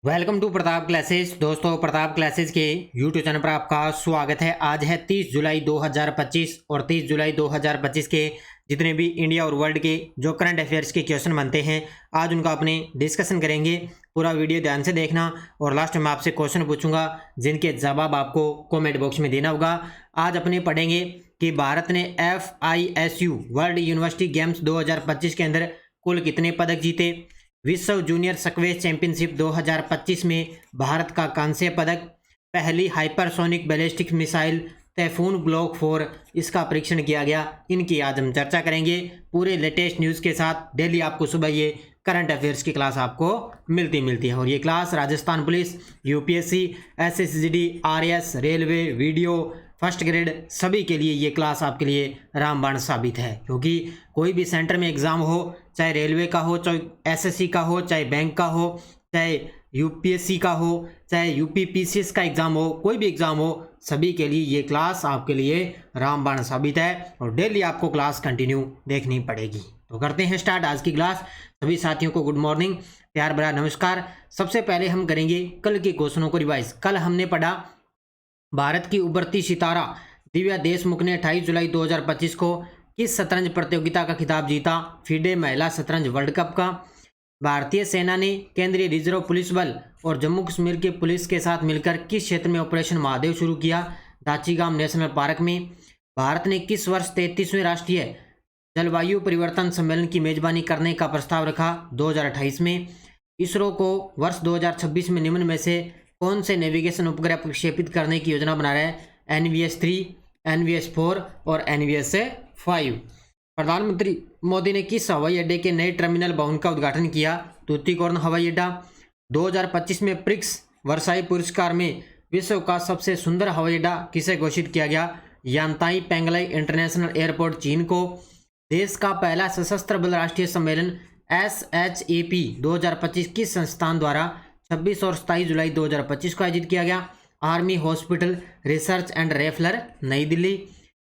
Welcome to Pratap classes. दोस्तों, Pratap classes के YouTube channel पर आपका स्वागत है। आज है 30 जुलाई 2025 और 30 जुलाई 2025 के जितने भी इंडिया और वर्ल्ड के जो करंट अफेयर्स के क्वेश्चन बनते हैं, आज उनका अपने डिस्कशन करेंगे। पूरा वीडियो ध्यान से देखना और लास्ट में आपसे क्वेश्चन पूछूंगा जिनके जवाब आपको कमेंट बॉक्स में देना होगा। आज अपने पढ़ेंगे कि भारत ने FISU वर्ल्ड यूनिवर्सिटी गेम्स 2025 के अंदर कुल कितने पदक जीते। विश्व जूनियर स्क्वैश चैंपियनशिप 2025 में भारत का कांस्य पदक। पहली हाइपरसोनिक बैलिस्टिक मिसाइल तैफून ब्लॉक 4 इसका परीक्षण किया गया। इनकी आज हम चर्चा करेंगे पूरे लेटेस्ट न्यूज़ के साथ। डेली आपको सुबह ये करंट अफेयर्स की क्लास आपको मिलती है और ये class Rajasthan police, UPSC, SSGD, RS, railway, video, first grade सभी के लिए ये क्लास आपके लिए रामबाण साबित है। क्योंकि कोई भी सेंटर में एग्ज़ाम हो, चाहे रेलवे का हो, चाहे SSC का हो, चाहे बैंक का हो, चाहे UPSC का हो, चाहे UPPCS का एग्ज़ाम हो, कोई भी एग्ज़ाम हो, सभी के लिए ये क्लास आपके लिए रामबाण साबित है और डेली आपको क्लास कंटिन्यू देखनी पड़ेगी। तो करते हैं स्टार्ट आज की क्लास। सभी साथियों को गुड मॉर्निंग, प्यार भरा नमस्कार। सबसे पहले हम करेंगे कल के क्वेश्चनों को रिवाइज। कल हमने पढ़ा भारत की उभरती सितारा दिव्या देशमुख ने 28 जुलाई 2025 को किस शतरंज प्रतियोगिता का खिताब जीता। फीडे महिला शतरंज वर्ल्ड कप का। भारतीय सेना ने केंद्रीय रिजर्व पुलिस बल और जम्मू कश्मीर के पुलिस के साथ मिलकर किस क्षेत्र में ऑपरेशन महादेव शुरू किया। दाचीगाम नेशनल पार्क में। भारत ने किस वर्ष 33वें राष्ट्रीय जलवायु परिवर्तन सम्मेलन की मेजबानी करने का प्रस्ताव रखा। 2028 में। इसरो को वर्ष 2026 में निम्न में से कौन से नेविगेशन उपग्रह प्रक्षेपित करने की योजना बना रहा है। NVS-3, NVS-4 और NVS-5। प्रधानमंत्री मोदी ने किस हवाई अड्डे के नए टर्मिनल भवन का उद्घाटन किया। तूतीकोरन हवाई अड्डा। 2025 में प्रिक्स वर्साई पुरस्कार में विश्व का सबसे सुंदर हवाई अड्डा किसे घोषित किया गया। यांताई पेंगलाई इंटरनेशनल एयरपोर्ट चीन को। देश का पहला सशस्त्र बल राष्ट्रीय सम्मेलन SHAP 2025 किस संस्थान द्वारा 26 और 27 जुलाई 2025 को आयोजित किया गया। आर्मी हॉस्पिटल रिसर्च एंड रेफलर, नई दिल्ली।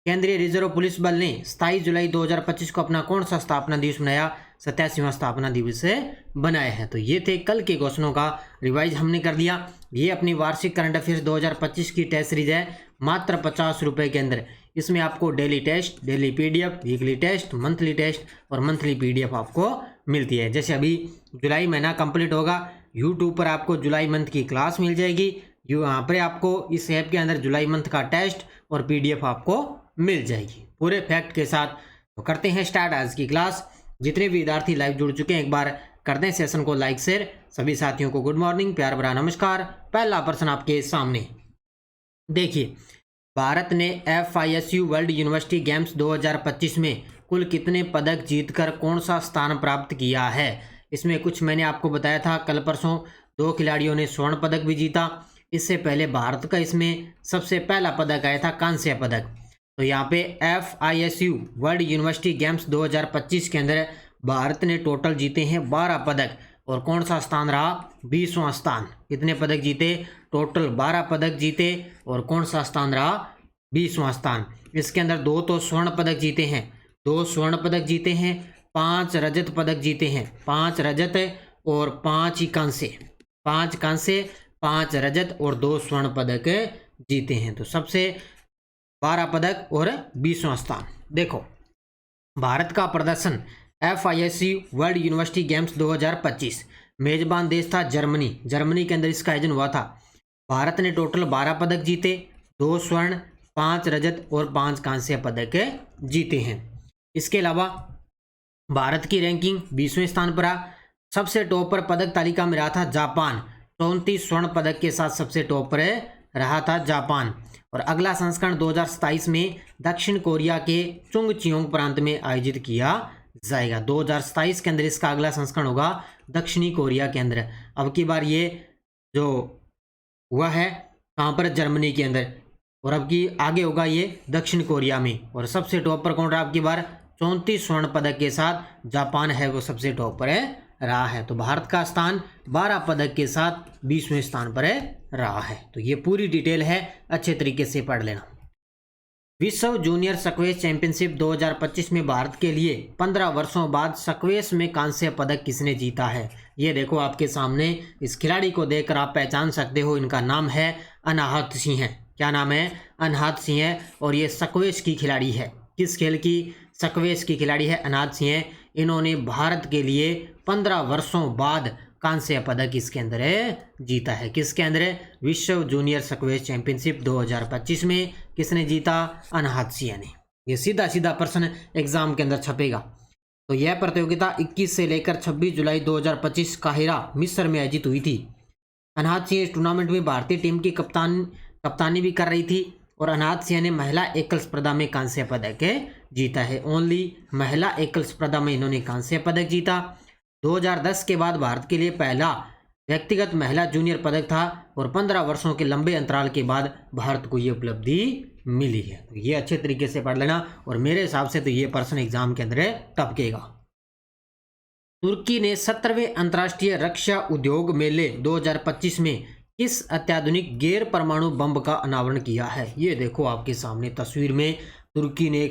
केंद्रीय रिजर्व पुलिस बल ने 27 जुलाई 2025 को अपना कौन सा स्थापना दिवस मनाया। 87वां स्थापना दिवस से बनाया है। तो ये थे कल के क्वेश्चनों का रिवाइज हमने कर लिया। ये अपनी वार्षिक करंट अफेयर्स 2025 की टेस्ट सीरीज है, मात्र 50 रुपये के अंदर। इसमें आपको daily test, daily PDF, weekly test, monthly test और मंथली PDF आपको मिलती है। जैसे अभी जुलाई महीना कंप्लीट होगा, यूट्यूब पर आपको जुलाई मंथ की क्लास मिल जाएगी। यहाँ पर आपको इस ऐप के अंदर जुलाई मंथ का टेस्ट और PDF आपको मिल जाएगी पूरे फैक्ट के साथ। तो करते हैं स्टार्ट आज की क्लास। जितने भी विद्यार्थी लाइव जुड़ चुके हैं, एक बार कर दें सेशन को लाइक शेयर। सभी साथियों को गुड मॉर्निंग, प्यार भरा नमस्कार। पहला प्रश्न आपके सामने देखिए, भारत ने FISU वर्ल्ड यूनिवर्सिटी गेम्स 2025 में कुल कितने पदक जीतकर कौन सा स्थान प्राप्त किया है। इसमें कुछ मैंने आपको बताया था कल परसों, 2 खिलाड़ियों ने स्वर्ण पदक भी जीता। इससे पहले भारत का इसमें सबसे पहला पदक आया था, कांस्य पदक। तो यहाँ पे FISU वर्ल्ड यूनिवर्सिटी गेम्स 2025 के अंदर भारत ने टोटल जीते हैं 12 पदक और कौन सा स्थान रहा, 20वां स्थान। कितने पदक जीते, टोटल 12 पदक जीते और कौन सा स्थान रहा, 20वां स्थान। इसके अंदर 2 तो स्वर्ण पदक जीते हैं, 2 स्वर्ण पदक जीते हैं, 5 रजत पदक जीते हैं, 5 रजत और 5 ही कांस्य, 5 कांस्य, 5 रजत और 2 स्वर्ण पदक जीते हैं। तो सबसे 12 पदक और 20वां स्थान। देखो, भारत का प्रदर्शन FISU वर्ल्ड यूनिवर्सिटी गेम्स 2025, मेजबान देश था जर्मनी। जर्मनी के अंदर इसका आयोजन हुआ था। भारत ने टोटल 12 पदक जीते, 2 स्वर्ण, 5 रजत और 5 कांस्य पदक जीते हैं। इसके अलावा भारत की रैंकिंग 20वें स्थान पर रहा। सबसे टॉप पर पदक तालिका में रहा था जापान, 34 स्वर्ण पदक के साथ सबसे टॉप पर रहा था जापान। और अगला संस्करण 2027 में दक्षिण कोरिया के चुंगचियोंग प्रांत में आयोजित किया जाएगा। 2027 के अंदर इसका अगला संस्करण होगा दक्षिणी कोरिया के अंदर। अब की बार ये जो हुआ है कहाँ पर, जर्मनी के अंदर, और अब की आगे होगा ये दक्षिण कोरिया में। और सबसे टॉप पर कौन रहा अब की बार, 34 स्वर्ण पदक के साथ जापान है वो सबसे टॉप पर रहा है। तो भारत का स्थान 12 पदक के साथ 20वें स्थान पर रहा है। तो ये पूरी डिटेल है, अच्छे तरीके से पढ़ लेना। विश्व जूनियर स्क्वैश चैंपियनशिप 2025 में भारत के लिए 15 वर्षों बाद स्क्वैश में कांस्य पदक किसने जीता है? ये देखो आपके सामने, इस खिलाड़ी को देखकर आप पहचान सकते हो, इनका नाम है अनाहत सिंह। क्या नाम है? अनाहत सिंह है। और ये स्क्वैश की खिलाड़ी है। किस खेल की? स्क्वैश की खिलाड़ी है अनाहत सिंह। इन्होंने भारत के लिए 15 वर्षों बाद कांस्य पदक इसके अंदर जीता है। किसके अंदर? विश्व जूनियर स्क्वैश चैंपियनशिप 2025 में किसने जीता? अनाहत सिंह ने। ये सीधा सीधा प्रश्न एग्जाम के अंदर छपेगा। तो यह प्रतियोगिता 21 से लेकर 26 जुलाई 2025 काहिरा मिस्र में आयोजित हुई थी। अनाहत सिंह इस टूर्नामेंट में भारतीय टीम की कप्तानी भी कर रही थी और अनाहत सिंह ने महिला एकल स्पर्धा में कांस्य पदक जीता है। ओनली महिला एकल स्पर्धा में इन्होंने कांस्य पदक जीता। 2010 के बाद भारत के लिए पहला व्यक्तिगत महिला जूनियर पदक था और 15 वर्षों के लंबे अंतराल के बाद भारत को ये उपलब्धि मिली है। तो ये अच्छे तरीके से पढ़ लेना और मेरे हिसाब से तो ये प्रश्न एग्जाम के अंदर टपकेगा। तुर्की ने 17वें अंतर्राष्ट्रीय रक्षा उद्योग मेले 2025 में किस अत्याधुनिक गैर परमाणु बम का अनावरण किया है? ये देखो आपके सामने तस्वीर में, तुर्की ने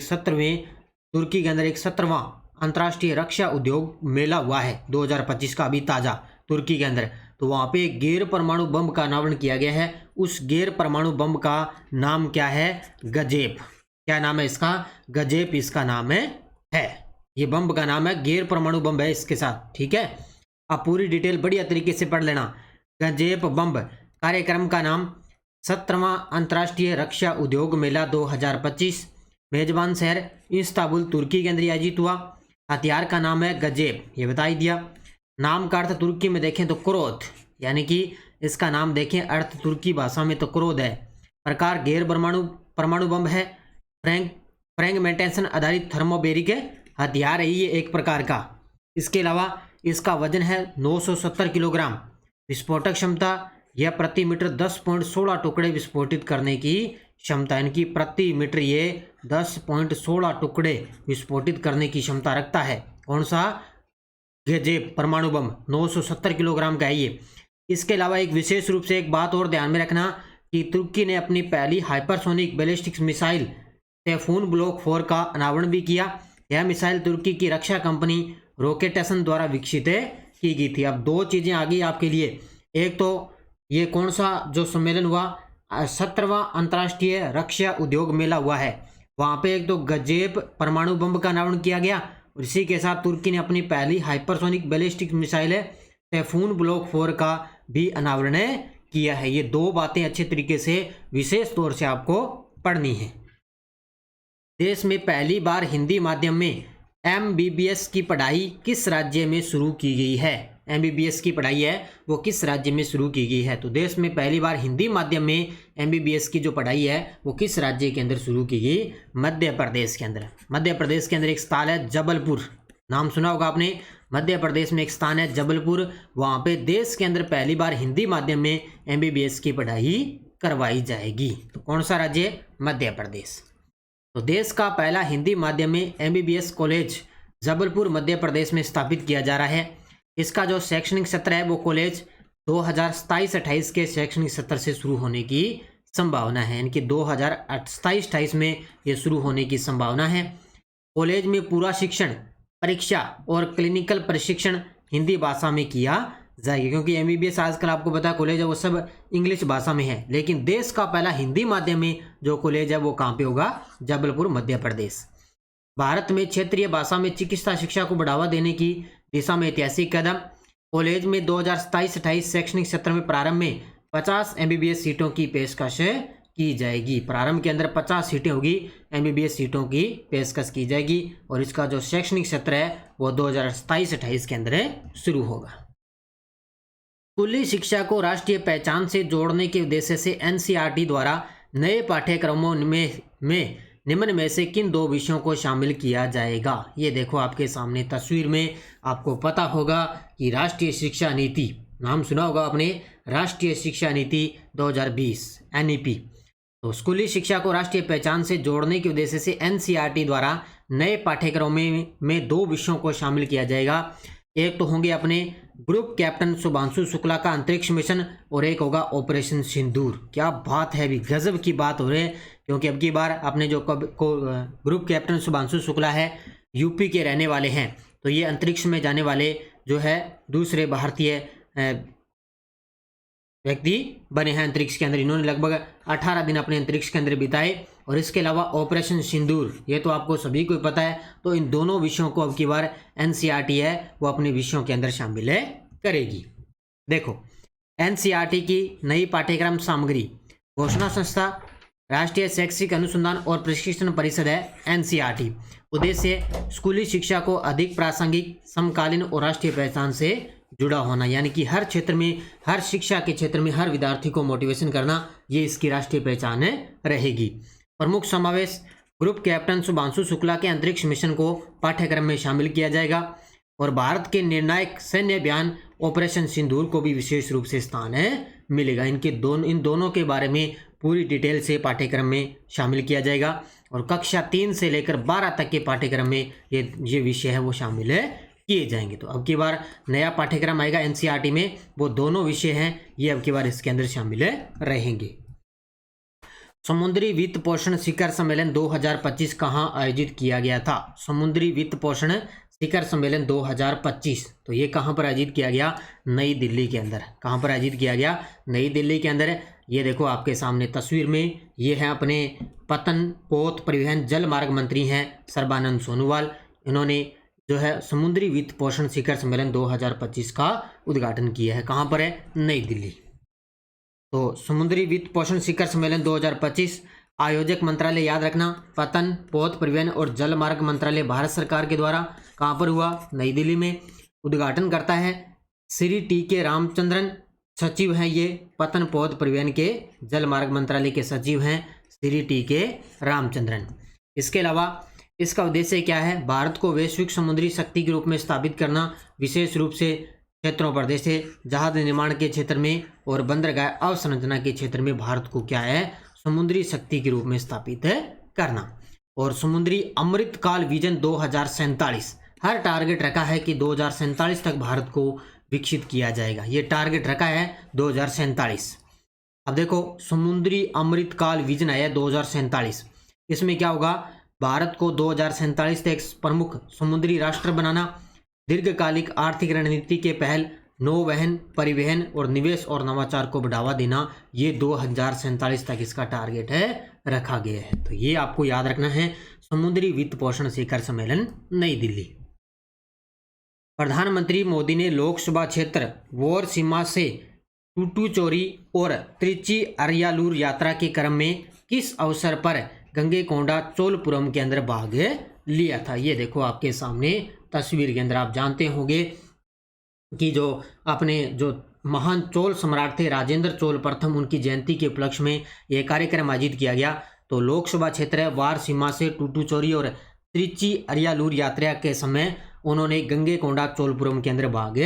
तुर्की के अंदर एक 17वां अंतर्राष्ट्रीय रक्षा उद्योग मेला हुआ है 2025 का, अभी ताज़ा तुर्की के अंदर। तो वहाँ पे गैर परमाणु बम का अनावरण किया गया है। उस गैर परमाणु बम का नाम क्या है? गजेप। क्या नाम है इसका? गजेप इसका नाम है। ये बम का नाम है, गैर परमाणु बम है इसके साथ। ठीक है, आप पूरी डिटेल बढ़िया तरीके से पढ़ लेना। गजेप बम कार्यक्रम का नाम 17वां अंतर्राष्ट्रीय रक्षा उद्योग मेला 2025, मेजबान शहर इस्तांबुल तुर्की के अंदर आयोजित हुआ। हथियार का नाम है गजेप, ये बता ही दिया। नाम का अर्थ तुर्की में देखें तो क्रोध, यानी कि इसका नाम देखें अर्थ तुर्की भाषा में तो क्रोध है। प्रकार गैर परमाणु बम है। फ्रैगमेंटेशन आधारित थर्मोबैरिक हथियार है ये एक प्रकार का। इसके अलावा इसका वजन है 970 किलोग्राम। विस्फोटक क्षमता, यह प्रति मीटर 10.16 टुकड़े विस्फोटित करने की क्षमता, इनकी प्रति मीटर ये 10.16 टुकड़े विस्फोटित करने की क्षमता रखता है। कौन सा? गजेप परमाणु बम 970 किलोग्राम का है ये। इसके अलावा एक विशेष रूप से एक बात और ध्यान में रखना कि तुर्की ने अपनी पहली हाइपरसोनिक बैलिस्टिक मिसाइल टैफून ब्लॉक 4 का अनावरण भी किया। यह मिसाइल तुर्की की रक्षा कंपनी रॉकेटेशन द्वारा विकसित की गई थी। अब दो चीज़ें आ गई आपके लिए। एक तो ये कौन सा जो सम्मेलन हुआ, 17वां अंतर्राष्ट्रीय रक्षा उद्योग मेला हुआ है, वहाँ पे एक तो गजेप परमाणु बम का अनावरण किया गया और इसी के साथ तुर्की ने अपनी पहली हाइपरसोनिक बैलिस्टिक मिसाइल टैफून ब्लॉक 4 का भी अनावरण किया है। ये दो बातें अच्छे तरीके से विशेष तौर से आपको पढ़नी है। देश में पहली बार हिंदी माध्यम में MBBS की पढ़ाई किस राज्य में शुरू की गई है? MBBS की पढ़ाई है वो किस राज्य में शुरू की गई है? तो देश में पहली बार हिंदी माध्यम में MBBS की जो पढ़ाई है वो किस राज्य के अंदर शुरू की गई? मध्य प्रदेश के अंदर। मध्य प्रदेश के अंदर एक स्थान है जबलपुर, नाम सुना होगा आपने। मध्य प्रदेश में एक स्थान है जबलपुर, वहाँ पे देश के अंदर पहली बार हिंदी माध्यम में MBBS की पढ़ाई करवाई जाएगी। तो कौन सा राज्य? मध्य प्रदेश। तो देश का पहला हिंदी माध्यम में MBBS कॉलेज जबलपुर मध्य प्रदेश में स्थापित किया जा रहा है। इसका जो शैक्षणिक सत्र है वो कॉलेज 2027-28 के शैक्षणिक सत्र से शुरू होने की संभावना है। इनकी 2027-28 में ये शुरू होने की संभावना है। कॉलेज में पूरा शिक्षण, परीक्षा और क्लिनिकल प्रशिक्षण हिंदी भाषा में किया जाएगा, क्योंकि MBBS आजकल आपको पता है कॉलेज है वो सब इंग्लिश भाषा में है, लेकिन देश का पहला हिंदी माध्यम में जो कॉलेज है वो कहाँ पे होगा? जबलपुर मध्य प्रदेश। भारत में क्षेत्रीय भाषा में चिकित्सा शिक्षा को बढ़ावा देने की दिशा में ऐतिहासिक कदम। कॉलेज में 2027-28 शैक्षणिक सत्र में प्रारंभ में 50 MBBS सीटों की पेशकश की जाएगी। प्रारंभ के अंदर 50 सीटें होगी, MBBS सीटों की पेशकश की जाएगी और इसका जो शैक्षणिक सत्र है वो 2027-28 के अंदर शुरू होगा। स्कूली शिक्षा को राष्ट्रीय पहचान से जोड़ने के उद्देश्य से NCERT द्वारा नए पाठ्यक्रमों में निम्न में से किन दो विषयों को शामिल किया जाएगा? ये देखो आपके सामने तस्वीर में, आपको पता होगा कि राष्ट्रीय शिक्षा नीति, नाम सुना होगा आपने, राष्ट्रीय शिक्षा नीति 2020 NEP। तो स्कूली शिक्षा को राष्ट्रीय पहचान से जोड़ने के उद्देश्य से NCERT द्वारा नए पाठ्यक्रमों में दो विषयों को शामिल किया जाएगा। एक तो होंगे अपने ग्रुप कैप्टन शुभांशु शुक्ला का अंतरिक्ष मिशन और एक होगा ऑपरेशन सिंदूर। क्या बात है, अभी गजब की बात हो रही है, क्योंकि अब की बार अपने जो ग्रुप कैप्टन शुभांशु शुक्ला है यूपी के रहने वाले हैं, तो ये अंतरिक्ष में जाने वाले जो है दूसरे भारतीय व्यक्ति बने हैं अंतरिक्ष के अंदर। इन्होंने लगभग 18 दिन अपने अंतरिक्ष के अंदर बिताए। और इसके अलावा ऑपरेशन सिंदूर, ये तो आपको सभी को पता है, तो इन दोनों विषयों को अब की बार एनसीईआरटी है वो अपने विषयों के अंदर शामिल करेगी। देखो, एनसीईआरटी की नई पाठ्यक्रम सामग्री, घोषणा संस्था राष्ट्रीय शैक्षिक अनुसंधान और प्रशिक्षण परिषद है एनसीईआरटी। उद्देश्य स्कूली शिक्षा को अधिक प्रासंगिक, समकालीन और राष्ट्रीय पहचान से जुड़ा होना, यानी कि हर क्षेत्र में, हर शिक्षा के क्षेत्र में हर विद्यार्थी को मोटिवेशन करना, ये इसकी राष्ट्रीय पहचान रहेगी। प्रमुख समावेश, ग्रुप कैप्टन शुभांशु शुक्ला के अंतरिक्ष मिशन को पाठ्यक्रम में शामिल किया जाएगा और भारत के निर्णायक सैन्य अभियान ऑपरेशन सिंदूर को भी विशेष रूप से स्थान मिलेगा। इन दोनों के बारे में पूरी डिटेल से पाठ्यक्रम में शामिल किया जाएगा और कक्षा 3 से लेकर 12 तक के पाठ्यक्रम में ये विषय है वो शामिल किए जाएंगे। तो अब की बार नया पाठ्यक्रम आएगा एनसीईआरटी में, वो दोनों विषय हैं ये अब की बार इसके अंदर शामिल रहेंगे। समुद्री वित्त पोषण शिखर सम्मेलन 2025 कहाँ आयोजित किया गया था? समुद्री वित्त पोषण शिखर सम्मेलन 2025, तो ये कहाँ पर आयोजित किया गया? नई दिल्ली के अंदर। कहाँ पर आयोजित किया गया? नई दिल्ली के अंदर। ये देखो आपके सामने तस्वीर में, ये है अपने पतन, पोत, परिवहन, जल मार्ग मंत्री हैं सर्बानंद सोनोवाल। इन्होंने जो है समुद्री वित्त पोषण शिखर सम्मेलन 2025 का उद्घाटन किया है। कहाँ पर है? नई दिल्ली। तो समुद्री वित्त पोषण शिखर सम्मेलन 2025 आयोजक मंत्रालय याद रखना, पतन, पोत, परिवहन और जल मार्ग मंत्रालय भारत सरकार के द्वारा कहाँ पर हुआ? नई दिल्ली में। उद्घाटन करता है श्री टी.के. रामचंद्रन, सचिव हैं ये पतन, पोत, परिवहन के जल मार्ग मंत्रालय के सचिव हैं श्री टी.के. रामचंद्रन। इसके अलावा इसका उद्देश्य क्या है? भारत को वैश्विक समुद्री शक्ति के रूप में स्थापित करना, विशेष रूप से क्षेत्रों पर, जैसे जहाज निर्माण के क्षेत्र में और बंदरगाह अवसंरचना के क्षेत्र में भारत को क्या है? समुद्री शक्ति के रूप में स्थापित करना। और समुद्री अमृतकाल विजन 2047, हर टारगेट रखा है कि 2047 तक भारत को विकसित किया जाएगा, ये टारगेट रखा है 2047। अब देखो समुद्री अमृतकाल विजन है 2047, इसमें क्या होगा? भारत को 2047 तक प्रमुख समुद्री राष्ट्र बनाना, दीर्घकालिक आर्थिक रणनीति के पहल, नौवहन, परिवहन और निवेश और नवाचार को बढ़ावा देना, ये 2047 तक इसका टारगेट रखा गया है। तो ये आपको याद रखना है, समुद्री वित्त पोषण शिखर सम्मेलन नई दिल्ली। प्रधानमंत्री मोदी ने लोकसभा क्षेत्र वोर सीमा से टूटूचोरी और त्रिची अरियालूर यात्रा के क्रम में किस अवसर पर गंगेकोंडा चोलपुरम के अंदर भाग लिया था? ये देखो आपके सामने तस्वीर के अंदर। आप जानते होंगे कि जो महान चोल सम्राट थे राजेंद्र चोल प्रथम, उनकी जयंती के उपलक्ष्य में यह कार्यक्रम आयोजित किया गया। तो लोकसभा क्षेत्र वार सीमा से टूटूचोरी और त्रिची अरियालूर यात्रा के समय उन्होंने गंगेकोंडा चोलपुरम के अंदर भाग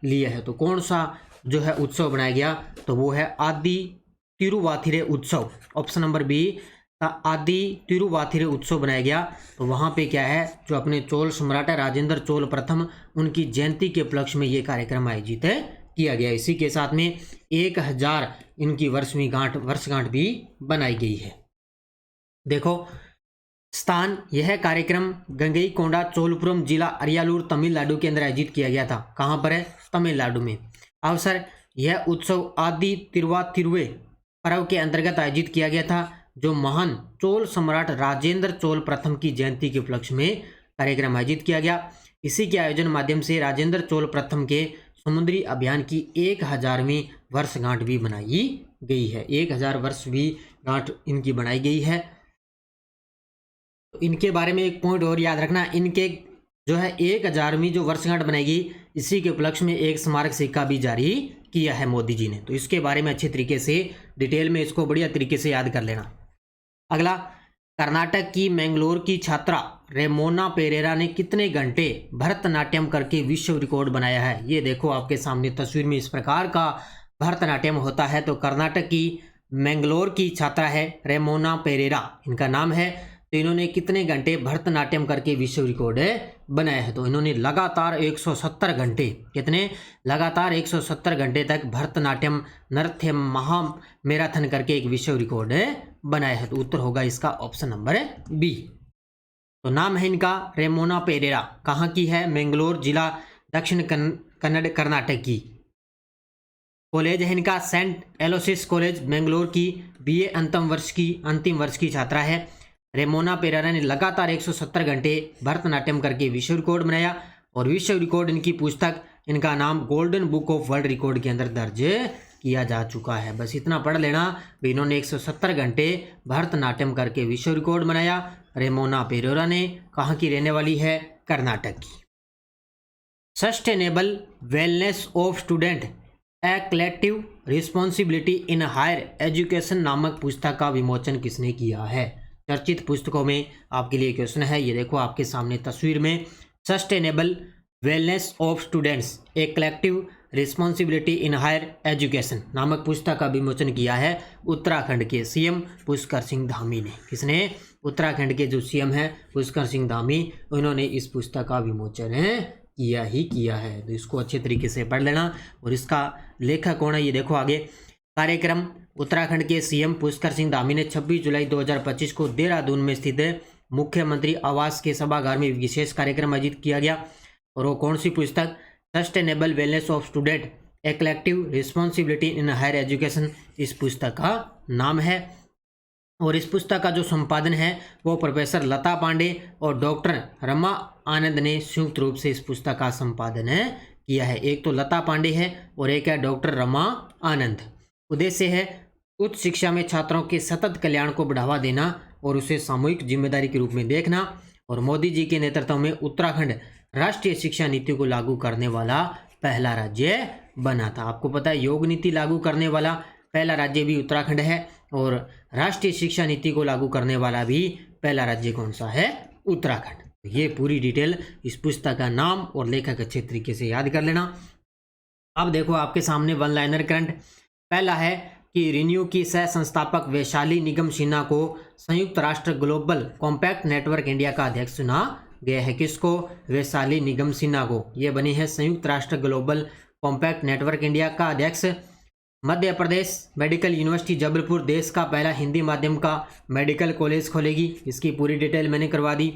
लिया है। तो कौन सा जो है उत्सव बनाया गया? तो वो है आदि तिरुवाथिरे उत्सव। ऑप्शन नंबर बी, आदि तिरुवाथिरे उत्सव बनाया गया। तो वहाँ पे क्या है, जो अपने चोल सम्राट है राजेंद्र चोल प्रथम, उनकी जयंती के उपलक्ष्य में ये कार्यक्रम आयोजित किया गया। इसी के साथ में 1000 इनकी वर्षगांठ भी बनाई गई है। देखो स्थान, यह कार्यक्रम गंगईकोंडा चोलपुरम जिला अरियालूर तमिलनाडु के अंदर आयोजित किया गया था। कहाँ पर है? तमिलनाडु में। अवसर, यह उत्सव आदि तिरुवाथिरुवे पर्व के अंतर्गत आयोजित किया गया था, जो महान चोल सम्राट राजेंद्र चोल प्रथम की जयंती के उपलक्ष्य में कार्यक्रम आयोजित किया गया। इसी के आयोजन माध्यम से राजेंद्र चोल प्रथम के समुद्री अभियान की 1000वीं वर्षगांठ भी बनाई गई है। 1000 वर्षगांठ इनकी बनाई गई है। तो इनके बारे में एक पॉइंट और याद रखना, इनके जो है 1000वीं जो वर्षगांठ बनाएगी, इसी के उपलक्ष्य में एक स्मारक सिक्का भी जारी किया है मोदी जी ने। तो इसके बारे में अच्छे तरीके से डिटेल में इसको बढ़िया तरीके से याद कर लेना। अगला, कर्नाटक की मैंगलोर की छात्रा रेमोना पेरेरा ने कितने घंटे भरतनाट्यम करके विश्व रिकॉर्ड बनाया है? ये देखो आपके सामने तस्वीर में इस प्रकार का भरतनाट्यम होता है। तो कर्नाटक की मैंगलोर की छात्रा है रेमोना पेरेरा, इनका नाम है, तो इन्होंने कितने घंटे भरतनाट्यम करके विश्व रिकॉर्ड बनाया है? तो इन्होंने लगातार 170 घंटे, कितने? लगातार 170 घंटे तक भरतनाट्यम नृत्य महा मैराथन करके एक विश्व रिकॉर्ड बनाया है। तो उत्तर होगा इसका ऑप्शन नंबर बी। तो नाम है इनका रेमोना पेरेरा, कहाँ की है? मैंगलोर जिला, दक्षिण कन्नड़, कर्नाटक की। कॉलेज है इनका सेंट एलोसिस कॉलेज मैंगलोर की, बीए अंतिम वर्ष की छात्रा है। रेमोना पेरेरा ने लगातार 170 घंटे भरतनाट्यम करके विश्व रिकॉर्ड बनाया और विश्व रिकॉर्ड इनकी पुस्तक, इनका नाम golden book of world record के अंदर दर्ज किया जा चुका है। बस इतना पढ़ लेना, इन्होंने 170 घंटे भरतनाट्यम करके विश्व रिकॉर्ड बनाया। रेमोना पेरेरा ने कहाँ की रहने वाली है? कर्नाटक की। Sustainable wellness of student a collective responsibility in higher education नामक पुस्तक का विमोचन किसने किया है? चर्चित पुस्तकों में आपके लिए क्वेश्चन है, ये देखो आपके सामने तस्वीर में। Sustainable wellness of students a collective responsibility in higher education नामक पुस्तक का विमोचन किया है उत्तराखंड के सीएम पुष्कर सिंह धामी ने। किसने? उत्तराखंड के जो सीएम हैं पुष्कर सिंह धामी, उन्होंने इस पुस्तक का विमोचन किया है। तो इसको अच्छे तरीके से पढ़ लेना। और इसका लेखक कौन है ये देखो आगे। कार्यक्रम उत्तराखंड के सीएम पुष्कर सिंह धामी ने 26 जुलाई 2025 को देहरादून में स्थित मुख्यमंत्री आवास के सभागार में विशेष कार्यक्रम आयोजित किया गया। और वो कौन सी पुस्तक? Sustainable wellness of student a collective responsibility in higher education, इस पुस्तक का नाम है। और इस पुस्तक का जो संपादन है वो प्रोफेसर लता पांडे और डॉक्टर रमा आनंद ने संयुक्त रूप से इस पुस्तक का संपादन किया है। एक तो लता पांडे है और एक है डॉक्टर रमा आनंद। उद्देश्य है उच्च शिक्षा में छात्रों के सतत कल्याण को बढ़ावा देना और उसे सामूहिक जिम्मेदारी के रूप में देखना। और मोदी जी के नेतृत्व में उत्तराखंड राष्ट्रीय शिक्षा नीति को लागू करने वाला पहला राज्य बना था। आपको पता है योग नीति लागू करने वाला पहला राज्य भी उत्तराखंड है और राष्ट्रीय शिक्षा नीति को लागू करने वाला भी पहला राज्य कौन सा है? उत्तराखंड। ये पूरी डिटेल इस पुस्तक का नाम और लेखक अच्छे तरीके से याद कर लेना। अब देखो आपके सामने वन लाइनर करंट। पहला है कि रिन्यू की सह संस्थापक वैशाली निगम सिन्हा को संयुक्त राष्ट्र ग्लोबल कॉम्पैक्ट नेटवर्क इंडिया का अध्यक्ष चुना गया है। किसको? वैशाली निगम सिन्हा को। ये बनी है संयुक्त राष्ट्र ग्लोबल कॉम्पैक्ट नेटवर्क इंडिया का अध्यक्ष। मध्य प्रदेश मेडिकल यूनिवर्सिटी जबलपुर देश का पहला हिंदी माध्यम का मेडिकल कॉलेज खोलेगी। इसकी पूरी डिटेल मैंने करवा दी।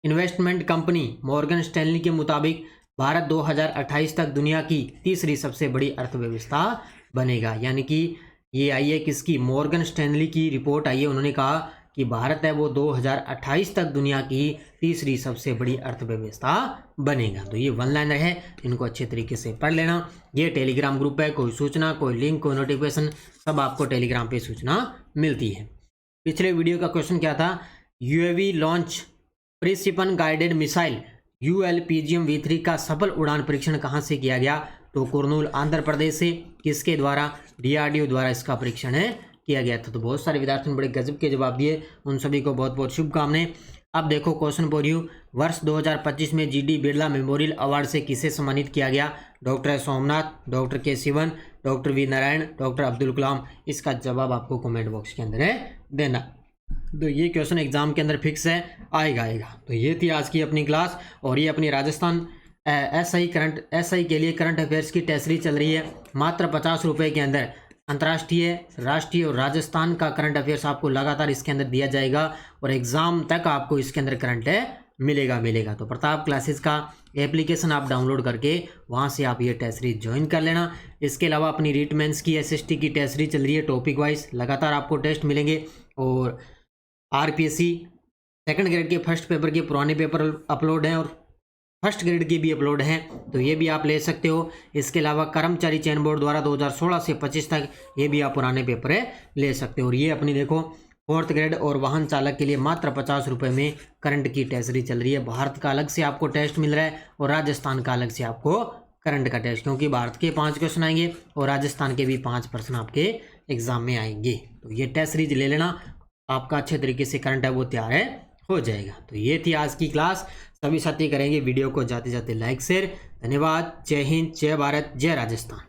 इन्वेस्टमेंट कंपनी मॉर्गन स्टैनली के मुताबिक भारत 2028 तक दुनिया की तीसरी सबसे बड़ी अर्थव्यवस्था बनेगा। यानी कि ये आई है किसकी? मॉर्गन स्टैनली की रिपोर्ट आई है। उन्होंने कहा कि भारत है वो 2028 तक दुनिया की तीसरी सबसे बड़ी अर्थव्यवस्था बनेगा। तो ये वन लाइनर है, इनको अच्छे तरीके से पढ़ लेना। ये टेलीग्राम ग्रुप है, कोई सूचना, कोई लिंक, कोई नोटिफिकेशन सब आपको टेलीग्राम पे सूचना मिलती है। पिछले वीडियो का क्वेश्चन क्या था? UAV launch precision guided missile ULPGM V3 का सफल उड़ान परीक्षण कहाँ से किया गया? तो कुरनूल आंध्र प्रदेश से। किसके द्वारा? DRDO द्वारा इसका परीक्षण किया गया था। तो बहुत सारे विद्यार्थियों ने बड़े गजब के जवाब दिए, उन सभी को बहुत बहुत शुभकामनाएं। अब देखो क्वेश्चन फॉर यू। वर्ष 2025 में GD बिरला मेमोरियल अवार्ड से किसे सम्मानित किया गया? Doctor Somnath, doctor K Sivan, doctor V Narayan, doctor Abdul Kalam. इसका जवाब आपको कमेंट बॉक्स के अंदर देना। तो ये क्वेश्चन एग्जाम के अंदर फिक्स है, आएगा। तो ये थी आज की अपनी क्लास। और ये अपनी राजस्थान SI के लिए करंट अफेयर्स की टेस्ट सीरीज चल रही है। मात्र 50 रुपये के अंदर अंतर्राष्ट्रीय, राष्ट्रीय और राजस्थान का करंट अफेयर्स आपको लगातार इसके अंदर दिया जाएगा और एग्जाम तक आपको इसके अंदर करंट मिलेगा। तो प्रताप क्लासेस का एप्लीकेशन आप डाउनलोड करके वहाँ से आप ये टेस्ट सीरीज ज्वाइन कर लेना। इसके अलावा अपनी रीट मेंस की SST की टेस्ट सीरीज चल रही है, टॉपिक वाइज लगातार आपको टेस्ट मिलेंगे। और RPSC सेकंड ग्रेड के फर्स्ट पेपर के पुराने पेपर अपलोड हैं और फर्स्ट ग्रेड के भी अपलोड हैं, तो ये भी आप ले सकते हो। इसके अलावा कर्मचारी चयन बोर्ड द्वारा 2016 से 25 तक ये भी आप पुराने पेपर ले सकते हो। और ये अपनी देखो फोर्थ ग्रेड और वाहन चालक के लिए मात्र 50 रुपये में करंट की टेस्ट सीरीज चल रही है। भारत का अलग से आपको टेस्ट मिल रहा है और राजस्थान का अलग से आपको करंट का टेस्ट, क्योंकि भारत के 5 क्वेश्चन आएंगे और राजस्थान के भी 5 प्रश्न आपके एग्जाम में आएंगे। तो ये टेस्ट सीरीज ले लेना, आपका अच्छे तरीके से करंट है वो तैयार हो जाएगा। तो ये थी आज की क्लास। सभी साथी करेंगे वीडियो को जाते जाते लाइक शेयर। धन्यवाद। जय हिंद, जय भारत, जय राजस्थान।